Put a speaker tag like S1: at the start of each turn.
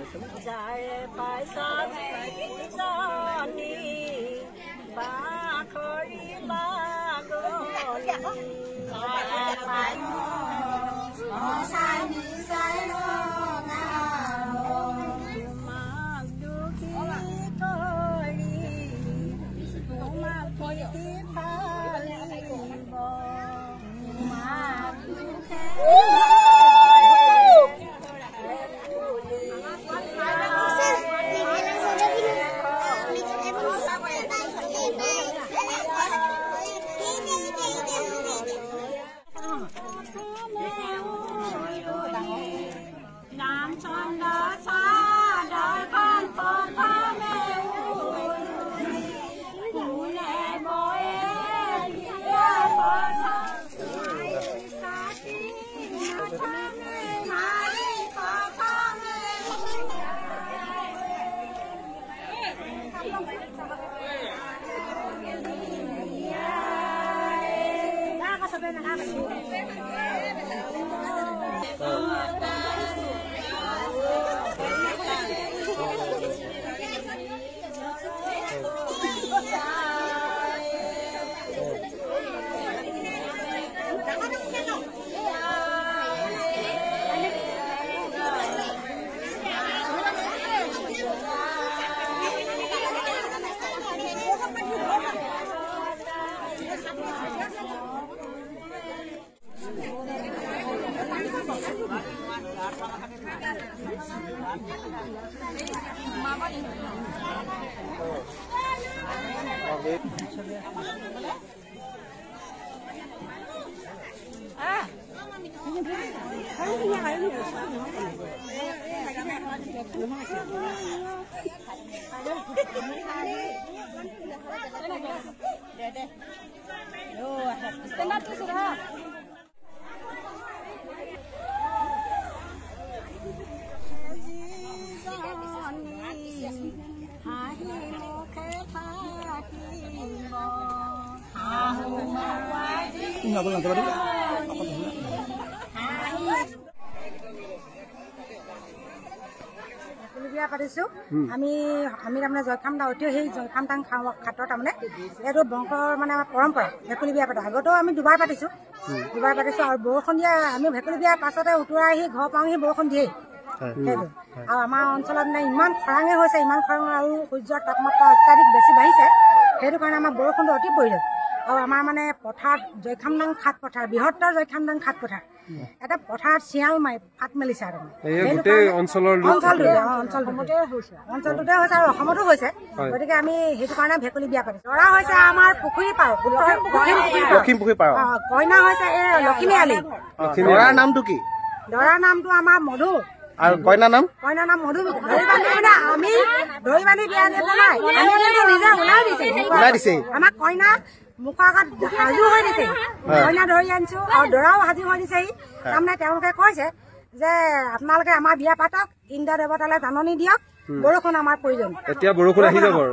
S1: যাৰে পাইছা জানি বাখৰি লাগনি তোমাক দুখী কৰি তোমাক পতি ফালিব তোমাক দুখে বিয়া পাতিছো আমি তাৰমানে জয়খাম ঐতিহ্য সেই জয়খাম টাং খাটৰ তাৰমানে এইটো বংশৰ মানে আমাৰ পৰম্পৰা ভেকুলী বিয়া পাতা আগতেও আমি দুবাৰ পাতিছো আৰু বৰষুণ দিয়া আমি ভেকুলী বিয়াৰ পাছতে উতৰাই আহি ঘৰ পাওঁহি বৰষুণ দিয়েই সেইটো আৰু আমাৰ অঞ্চলত মানে ইমান খৰাঙে হৈছে ইমান খৰাং আৰু সূৰ্যৰ তাপমাত্ৰা অত্যাধিক বেছি বাঢ়িছে সেইটো কাৰণে আমাৰ বৰষুণটো অতি প্ৰয়োজন আৰু আমাৰ মানে পথাৰত জয়খামদাং খাট পথাৰ বৃহত্তৰ জয়খামদাং খাট পথাৰ এটা পথাৰত চিয়াল মাৰি ফাট মেলিছে আৰু অঞ্চলটোতে হৈছে আৰু অসমতো হৈছে গতিকে আমি সেইটো কাৰণে ভেকুলী বিয়া পাতিছো দৰা হৈছে আমাৰ পুখুৰী পাৰ
S2: লখিম পুখুৰী পাৰ
S1: কইনা হৈছে এই লখিমী আলি
S2: দৰাৰ নামটো কি
S1: দৰাৰ নামটো আমাৰ মধু
S2: আৰু কইনাৰ নাম
S1: মধু ধৰি বান্ধি মানে আমি ধৰি বান্ধি বিয়া দিব নাই আমি নিজে ওলাই দিছে আমাক কইনা মুখৰ আগত সাজু হৈ দিছে কইনা ধৰি আনিছো আৰু দৰাও সাজু হৈ দিছেহি তাৰমানে তেওঁলোকে কৈছে যে আপোনালোকে আমাৰ বিয়া পাতক ইন্দ্ৰ দেৱতালৈ জাননী দিয়ক বৰষুণ আমাৰ প্ৰয়োজন
S2: এতিয়া বৰষুণ আহি যাব আৰু